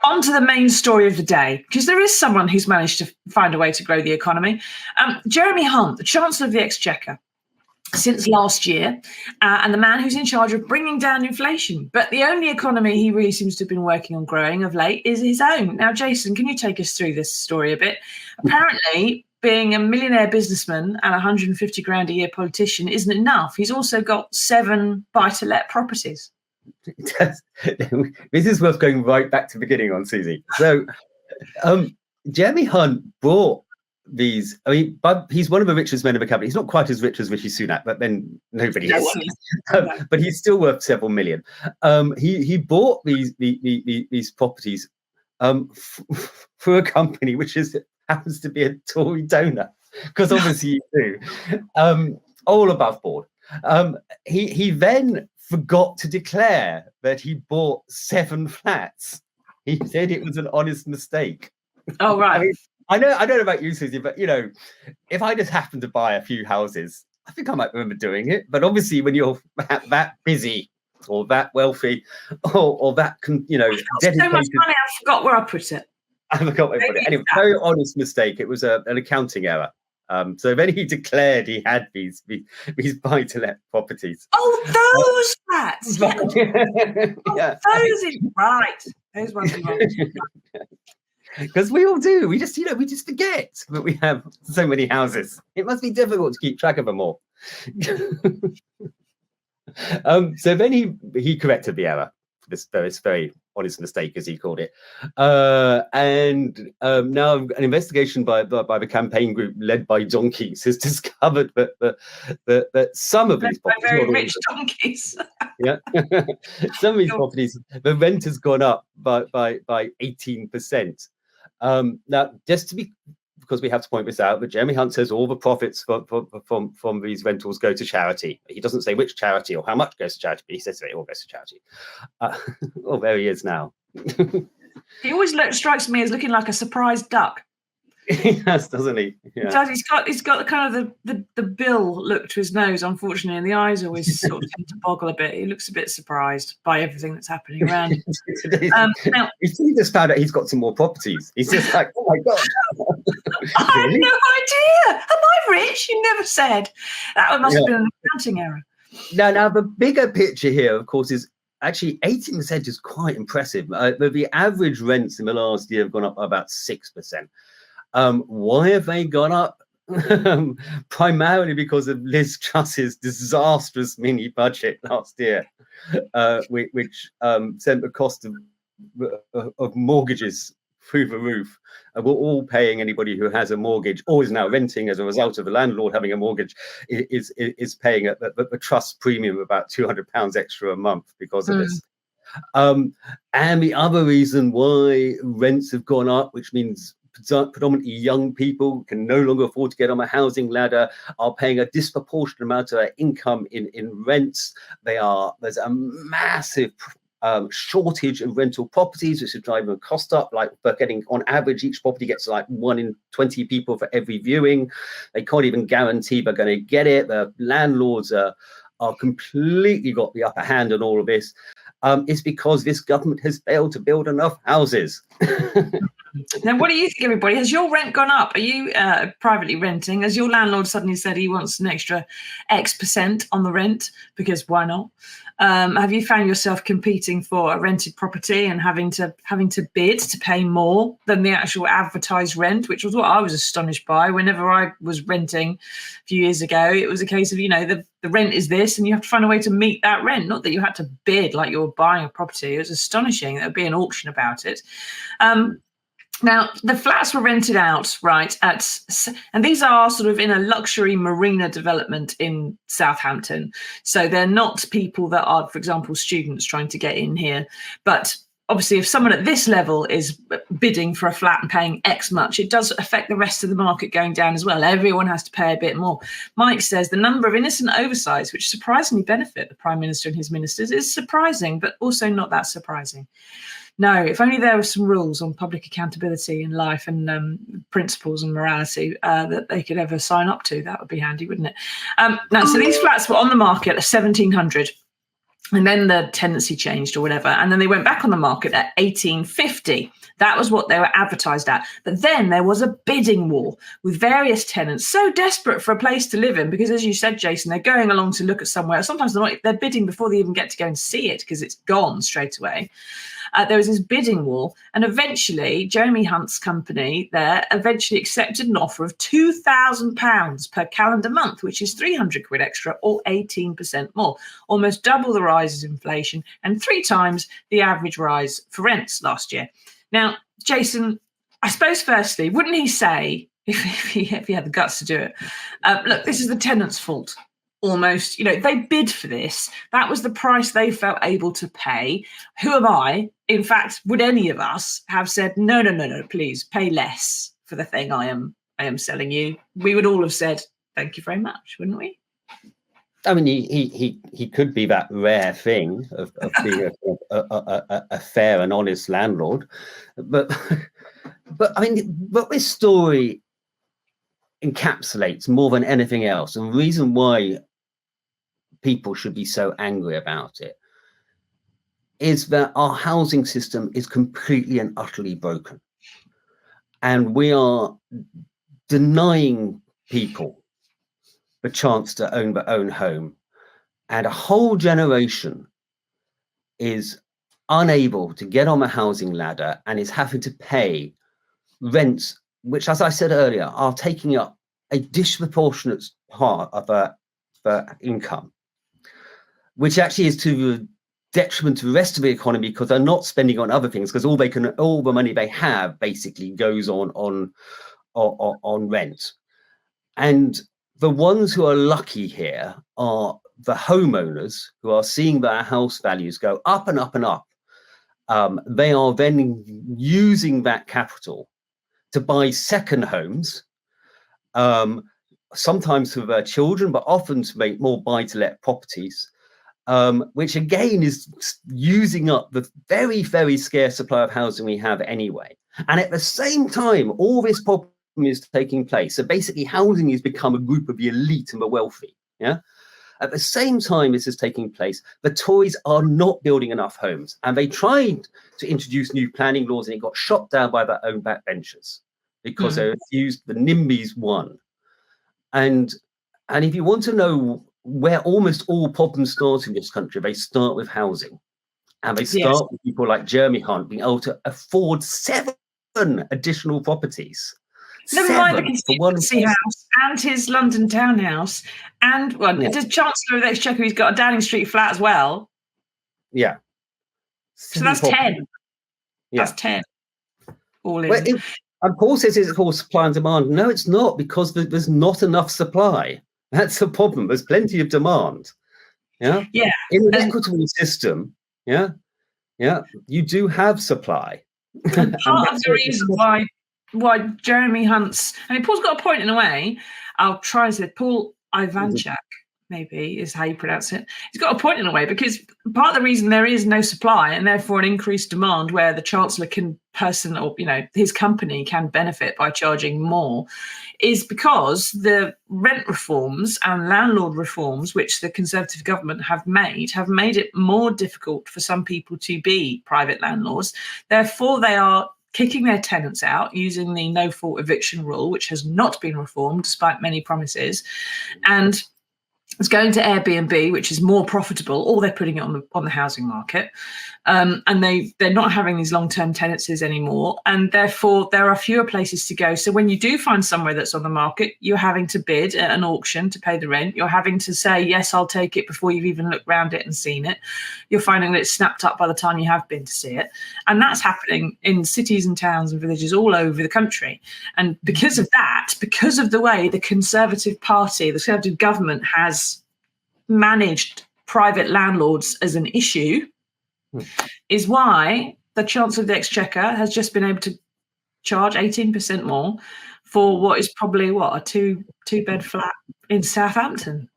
On to the main story of the day, because there is someone who's managed to find a way to grow the economy. Jeremy Hunt, the Chancellor of the Exchequer, since last year, and the man who's in charge of bringing down inflation. But the only economy he really seems to have been working on growing of late is his own. Now, Jason, can you take us through this story a bit? Apparently, being a millionaire businessman and 150 grand a year politician isn't enough. He's also got 7 buy-to-let properties. This is worth going right back to the beginning on, Susie. So Jeremy Hunt bought these. I mean, he's one of the richest men in the cabinet. He's not quite as rich as Rishi Sunak, but then nobody is. But he's still worth several million. He bought these properties for a company which happens to be a Tory donor, because obviously you do. All above board. He then forgot to declare that he bought 7 flats. He said it was an honest mistake. Oh, right. I mean, I don't know about you, Susie, but if I just happened to buy a few houses, I think I might remember doing it. But obviously, when you're that busy or that wealthy or that dedicated, so much money, I forgot where I put it. I forgot where I put it. Anyway, very honest mistake. It was an accounting error. So then he declared he had these buy-to-let properties. Oh, those flats! Yeah. Those right. Those ones. Because we all do. We just forget that we have so many houses. It must be difficult to keep track of them all. So then he corrected the error. This very honest mistake, as he called it, and now an investigation by the campaign group led by donkeys has discovered that some of these properties, very rich donkeys, some of these properties, the rent has gone up by 18%. Now, just to be, because we have to point this out, but Jeremy Hunt says all the profits from these rentals go to charity. He doesn't say which charity or how much goes to charity, but he says it all goes to charity. Well, there he is now. He always strikes me as looking like a surprised duck. Yes, doesn't he? Yeah. He's got kind of the bill look to his nose, unfortunately, and the eyes always sort of tend to boggle a bit. He looks a bit surprised by everything that's happening around him. Now, he just found out he's got some more properties. He's just like, oh my god! I have no idea. Am I rich? You never said. That must have been an accounting error. Now the bigger picture here, of course, is actually 18% is quite impressive. The average rents in the last year have gone up by about 6%. Why have they gone up? Primarily because of Liz Truss's disastrous mini budget last year, which sent the cost of mortgages through the roof. We're all paying. Anybody who has a mortgage or is now renting as a result of the landlord having a mortgage is paying the trust premium of about £200 extra a month because of this. And the other reason why rents have gone up, which means predominantly young people can no longer afford to get on a housing ladder, are paying a disproportionate amount of their income in rents. There's a massive shortage of rental properties, which is driving the cost up. Like, they're getting, on average, each property gets like 1 in 20 people for every viewing. They can't even guarantee they're going to get it. The landlords are completely got the upper hand on all of this. It's because this government has failed to build enough houses. Now, what do you think, everybody? Has your rent gone up? Are you privately renting? Has your landlord suddenly said he wants an extra X% on the rent? Because why not? Have you found yourself competing for a rented property and having to bid to pay more than the actual advertised rent, which was what I was astonished by. Whenever I was renting a few years ago, it was a case of, the rent is this and you have to find a way to meet that rent, not that you had to bid like you were buying a property. It was astonishing. There would be an auction about it. Now, the flats were rented out, right, and these are sort of in a luxury marina development in Southampton. So they're not people that are, for example, students trying to get in here. But obviously, if someone at this level is bidding for a flat and paying X much, it does affect the rest of the market going down as well. Everyone has to pay a bit more. Mike says the number of innocent oversights, which surprisingly benefit the Prime Minister and his ministers, is surprising, but also not that surprising. No, if only there were some rules on public accountability in life and principles and morality that they could ever sign up to. That would be handy, wouldn't it? Now, so these flats were on the market at 1,700. And then the tenancy changed or whatever. And then they went back on the market at 1850. That was what they were advertised at. But then there was a bidding war with various tenants so desperate for a place to live in, because as you said, Jason, they're going along to look at somewhere. Sometimes they're bidding before they even get to go and see it because it's gone straight away. There was this bidding war, and eventually Jeremy Hunt's company there eventually accepted an offer of £2,000 per calendar month, which is 300 quid extra or 18% more, almost double the rise of inflation and 3 times the average rise for rents last year. Now, Jason, I suppose firstly, wouldn't he say, if he had the guts to do it, look, this is the tenant's fault. Almost, they bid for this. That was the price they felt able to pay. Who am I? In fact, would any of us have said, no, please pay less for the thing I am selling you? We would all have said, thank you very much, wouldn't we? I mean, he could be that rare thing of being a fair and honest landlord, but I mean, what this story encapsulates more than anything else, and the reason why people should be so angry about it, is that our housing system is completely and utterly broken, and we are denying people the chance to own their own home, and a whole generation is unable to get on the housing ladder and is having to pay rents which, as I said earlier, are taking up a disproportionate part of their income, which actually is to the detriment to the rest of the economy, because they're not spending on other things, because all the money they have basically goes on rent. And the ones who are lucky here are the homeowners who are seeing their house values go up and up and up. They are then using that capital to buy second homes, sometimes for their children, but often to make more buy-to-let properties, which again is using up the very, very scarce supply of housing we have anyway. And at the same time, all this problem is taking place. So basically, housing has become a group of the elite and the wealthy. Yeah. At the same time this is taking place, the Tories are not building enough homes, and they tried to introduce new planning laws, and it got shot down by their own backbenchers because they refused. The NIMBYs won. And if you want to know where almost all problems start in this country, they start with housing, and they start with people like Jeremy Hunt being able to afford 7 additional properties. Never mind the constituency house and his London townhouse, and the Chancellor of the Exchequer, who's got a Downing Street flat as well. Yeah. So that's 10. Yeah. That's 10. All in. Well, and Paul says it's called supply and demand. No, it's not, because there's not enough supply. That's the problem. There's plenty of demand. Yeah. Yeah. In an equitable system, you do have supply. And part of the reason why Jeremy Hunt's, Paul's got a point in a way. I'll try to say Paul Ivanchak, maybe is how you pronounce it. He's got a point in a way, because part of the reason there is no supply and therefore an increased demand where the Chancellor his company can benefit by charging more, is because the rent reforms and landlord reforms which the Conservative government have made it more difficult for some people to be private landlords. Therefore, they are kicking their tenants out using the no-fault eviction rule, which has not been reformed despite many promises, and it's going to Airbnb, which is more profitable, or they're putting it on the housing market, and they're not having these long-term tenancies anymore, and therefore there are fewer places to go. So when you do find somewhere that's on the market, you're having to bid at an auction to pay the rent. You're having to say, yes, I'll take it, before you've even looked around it and seen it. You're finding that it's snapped up by the time you have been to see it, and that's happening in cities and towns and villages all over the country. And because of that, because of the way the Conservative Party, the Conservative government has managed private landlords as an issue, is why the Chancellor of the Exchequer has just been able to charge 18% more for what is probably a two-bed flat in Southampton.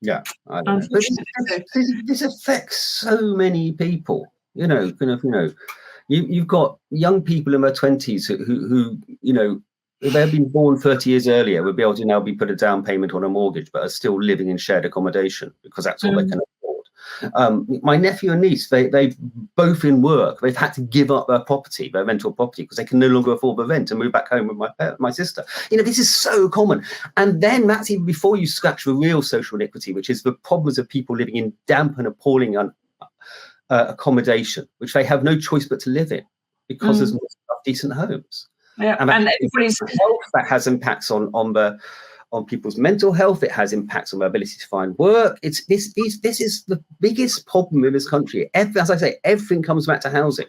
Yeah, I don't know. This affects so many people. You've got young people in their 20s who if they had been born 30 years earlier, would be able to now be put a down payment on a mortgage, but are still living in shared accommodation because that's all they can afford. My nephew and niece, they've both in work. They've had to give up their property, their rental property, because they can no longer afford the rent and move back home with my sister. This is so common. And then that's even before you scratch the real social inequity, which is the problems of people living in damp and appalling accommodation, which they have no choice but to live in because there's not decent homes. Yeah, and everybody's health, that has impacts on people's mental health. It has impacts on their ability to find work. This is the biggest problem in this country. As I say, everything comes back to housing.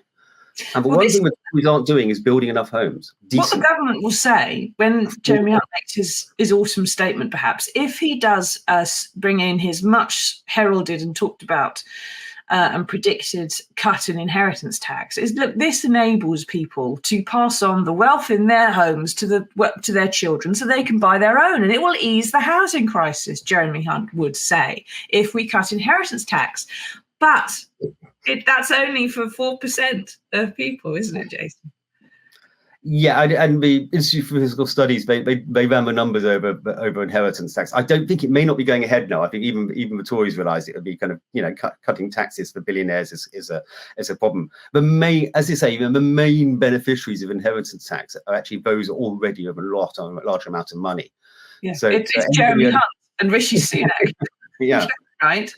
And the one thing we aren't doing is building enough homes. What the government will say when Jeremy Hunt makes his autumn statement, perhaps, if he does bring in his much heralded and talked about and predicted cut in inheritance tax, is look, this enables people to pass on the wealth in their homes to their children so they can buy their own, and it will ease the housing crisis, Jeremy Hunt would say, if we cut inheritance tax. But that's only for 4% of people, isn't it, Jason? Yeah, and the Institute for Physical Studies, they ran the numbers over inheritance tax. I don't think it may not be going ahead now. I think even the Tories realised it would be kind of cutting taxes for billionaires is a problem. As you say, the main beneficiaries of inheritance tax are actually those already have a large amount of money. Yeah, so it's Jeremy Hunt and Rishi Sunak. Yeah, right.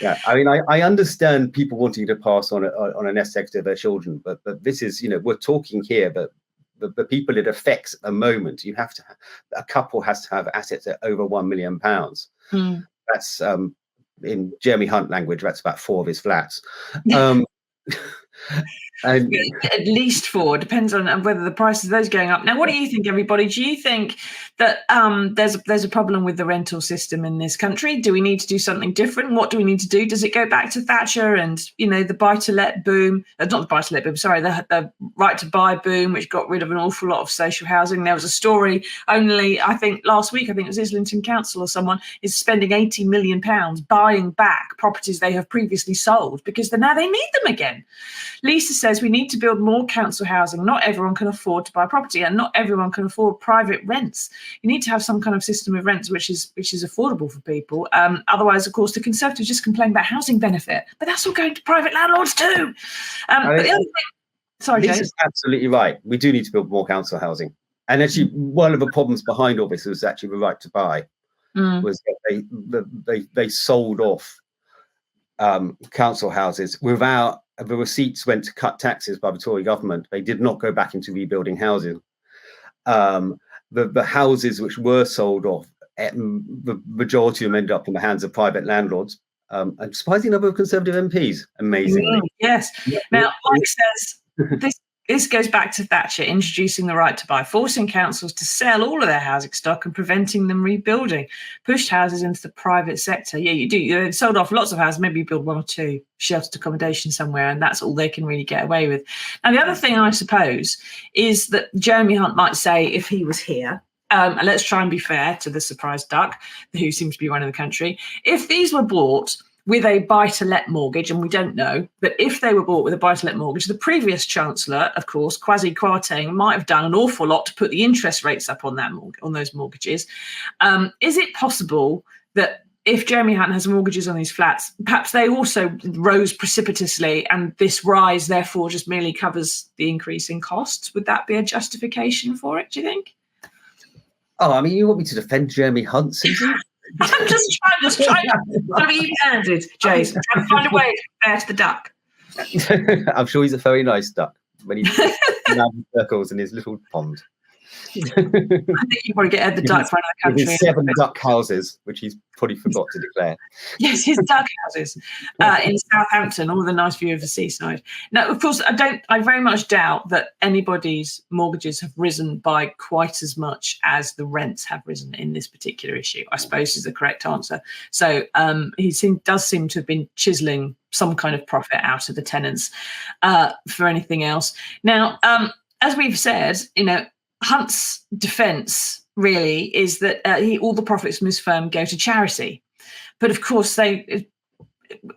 Yeah, I mean, I understand people wanting to pass on a nest egg to their children, but this is, we're talking here, but the people it affects at the moment, a couple has to have assets at over £1 million. That's in Jeremy Hunt language, that's about 4 of his flats. And at least 4, depends on whether the price of those going up. Now, what do you think, everybody? Do you think that there's a problem with the rental system in this country? Do we need to do something different? What do we need to do? Does it go back to Thatcher and the buy-to-let boom? Not the buy-to-let boom, sorry, the right-to-buy boom, which got rid of an awful lot of social housing. There was a story only, I think, last week, I think it was Islington Council or someone is spending £80 million buying back properties they have previously sold because now they need them again. Lisa says we need to build more council housing. Not everyone can afford to buy property, and not everyone can afford private rents. You need to have some kind of system of rents which is affordable for people. Otherwise, of course, the Conservatives just complain about housing benefit, but that's all going to private landlords too. But the other thing, sorry, James. Lisa's absolutely right. We do need to build more council housing, and actually, one of the problems behind all this was actually the right to buy. Was that they sold off council houses without. The receipts went to cut taxes by the Tory government. They did not go back into rebuilding housing. The houses which were sold off, the majority of them ended up in the hands of private landlords. And surprising number of Conservative MPs, amazingly. Yes. Now, Mike says this goes back to Thatcher introducing the right to buy, forcing councils to sell all of their housing stock and preventing them rebuilding, pushed houses into the private sector. Yeah, you do. You sold off lots of houses. Maybe you build 1 or 2 sheltered accommodation somewhere, and that's all they can really get away with. Now, the other thing, I suppose, is that Jeremy Hunt might say if he was here, and let's try and be fair to the surprise duck who seems to be running the country, if these were bought with a buy-to-let mortgage, and we don't know, but if they were bought with a buy-to-let mortgage, the previous Chancellor, of course, Kwasi Kwarteng, might have done an awful lot to put the interest rates up on those mortgages. Is it possible that if Jeremy Hunt has mortgages on these flats, perhaps they also rose precipitously, and this rise, therefore, just merely covers the increase in costs? Would that be a justification for it, do you think? Oh, I mean, you want me to defend Jeremy Hunt, Susan? I'm just trying to be even-handed, Jason. Trying to find a way to compare to the duck. I'm sure he's a very nice duck when he's in circles in his little pond. I think you want to get Ed the duck for another country. His 7 duck houses, which he's probably forgot to declare. Yes, his duck houses in Southampton, all with a nice view of the seaside. Now, of course, I very much doubt that anybody's mortgages have risen by quite as much as the rents have risen in this particular issue, I suppose is the correct answer. So he does seem to have been chiselling some kind of profit out of the tenants for anything else. Now, as we've said, Hunt's defence really is that all the profits from his firm go to charity. But of course,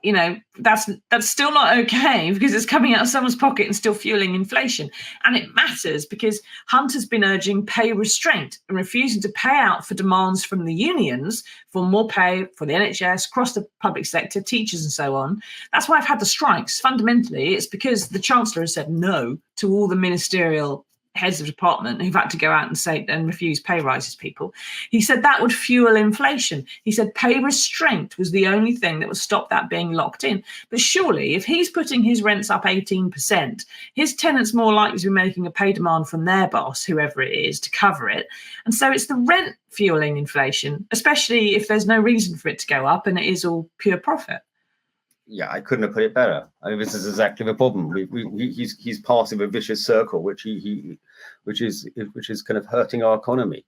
you know, that's still not okay, because it's coming out of someone's pocket and still fueling inflation. And it matters because Hunt has been urging pay restraint and refusing to pay out for demands from the unions for more pay for the NHS, across the public sector, teachers and so on. That's why I've had the strikes. Fundamentally, it's because the Chancellor has said no to all the ministerial heads of department who've had to go out and say and refuse pay rises people. He said that would fuel inflation. He said pay restraint was the only thing that would stop that being locked in. But surely if he's putting his rents up 18%, his tenants more likely to be making a pay demand from their boss, whoever it is, to cover it. And so it's the rent fueling inflation, especially if there's no reason for it to go up and it is all pure profit. Yeah, I couldn't have put it better. I mean, this is exactly the problem. He's part of a vicious circle, which is kind of hurting our economy.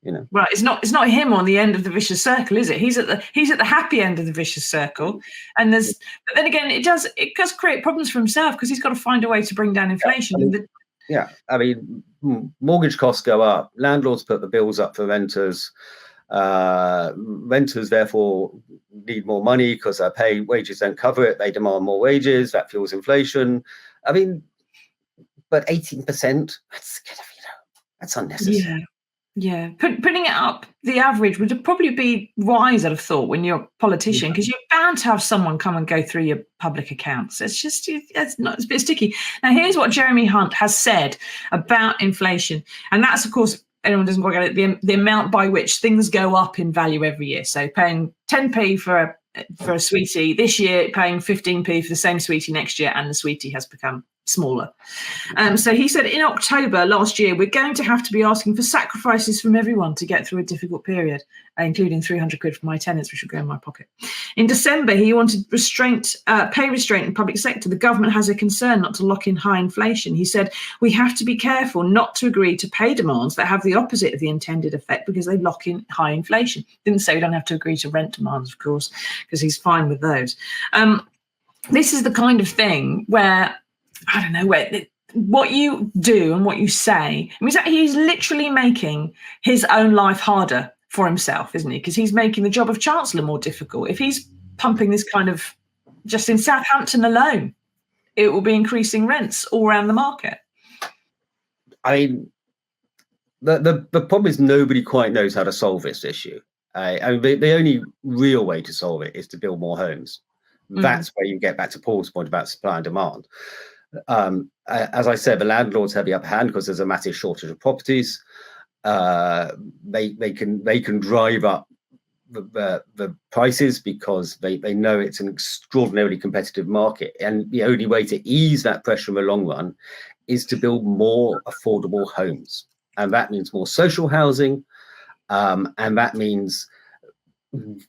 You know. Well, it's not him on the end of the vicious circle, is it? He's at the happy end of the vicious circle, and but then again, it does create problems for himself because he's got to find a way to bring down inflation. I mean, mortgage costs go up. Landlords put the bills up for renters. Renters therefore need more money because their wages don't cover it. They demand more wages. That fuels inflation. I mean, but 18%, that's unnecessary. Yeah. Putting it up, the average would probably be wise, I'd have thought, when you're a politician, because you're bound to have someone come and go through your public accounts. It's a bit sticky. Now, here's what Jeremy Hunt has said about inflation, and that's, of course, anyone doesn't quite get it, the amount by which things go up in value every year. So paying 10p for a sweetie this year, paying 15p for the same sweetie next year, and the sweetie has become smaller. So he said in October last year, we're going to have to be asking for sacrifices from everyone to get through a difficult period, including 300 quid for my tenants, which will go in my pocket. In December, he wanted pay restraint in public sector. The government has a concern not to lock in high inflation. He said, we have to be careful not to agree to pay demands that have the opposite of the intended effect because they lock in high inflation. Didn't say we don't have to agree to rent demands, of course, because he's fine with those. This is the kind of thing where, I don't know, what you do and what you say. I mean, he's literally making his own life harder for himself, isn't he? Because he's making the job of Chancellor more difficult. If he's pumping this kind of, just in Southampton alone, it will be increasing rents all around the market. I mean, the problem is nobody quite knows how to solve this issue. I mean, the only real way to solve it is to build more homes. That's where you get back to Paul's point about supply and demand. As I said, the landlords have the upper hand because there's a massive shortage of properties. They can drive up the prices because they know it's an extraordinarily competitive market, and the only way to ease that pressure in the long run is to build more affordable homes, and that means more social housing, and that means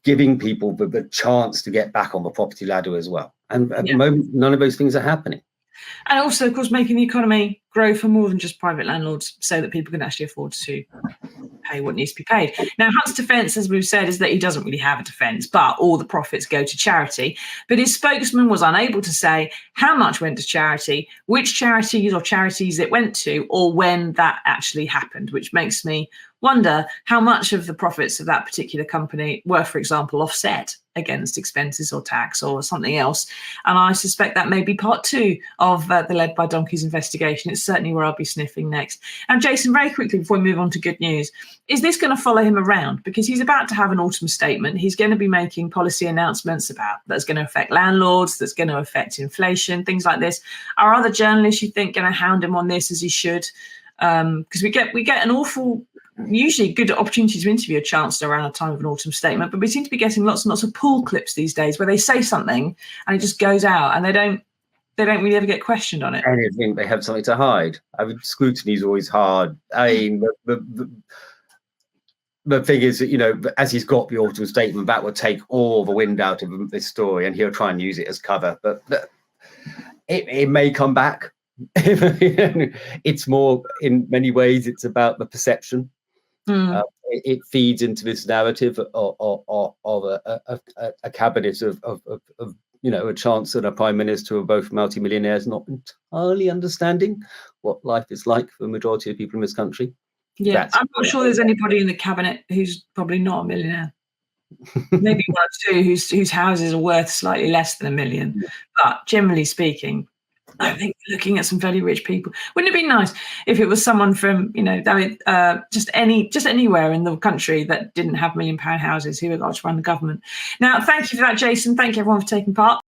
giving people the chance to get back on the property ladder as well. And at the moment, none of those things are happening. And also, of course, making the economy grow for more than just private landlords so that people can actually afford to pay what needs to be paid. Now, Hunt's defence, as we've said, is that he doesn't really have a defence, but all the profits go to charity. But his spokesman was unable to say how much went to charity, which charities or charities it went to, or when that actually happened, which makes me wonder how much of the profits of that particular company were, for example, offset against expenses or tax or something else. And I suspect that may be part two of the Led by Donkeys investigation. It's certainly where I'll be sniffing next. And Jason, very quickly before we move on to good news, is this going to follow him around? Because he's about to have an autumn statement. He's going to be making policy announcements about that's going to affect landlords, that's going to affect inflation, things like this. Are other journalists, you think, going to hound him on this as he should? Because we get an awful, usually good opportunity to interview a chancellor around the time of an autumn statement, but we seem to be getting lots and lots of pull clips these days where they say something and it just goes out and they don't really ever get questioned on it. And I think they have something to hide. I mean, scrutiny is always hard. I mean, the thing is that, you know, as he's got the autumn statement, that will take all the wind out of this story and he'll try and use it as cover. But it may come back. It's more, in many ways, it's about the perception. It feeds into this narrative of a cabinet of you know, a chancellor and a prime minister who are both multimillionaires, not entirely understanding what life is like for the majority of people in this country. Yeah, I'm not sure there's anybody in the cabinet who's probably not a millionaire. Maybe one or two whose houses are worth slightly less than $1 million. But generally speaking, I think looking at some very rich people. Wouldn't it be nice if it was someone from, just anywhere in the country that didn't have £1 million houses who got to run the government? Now, thank you for that, Jason. Thank you everyone for taking part.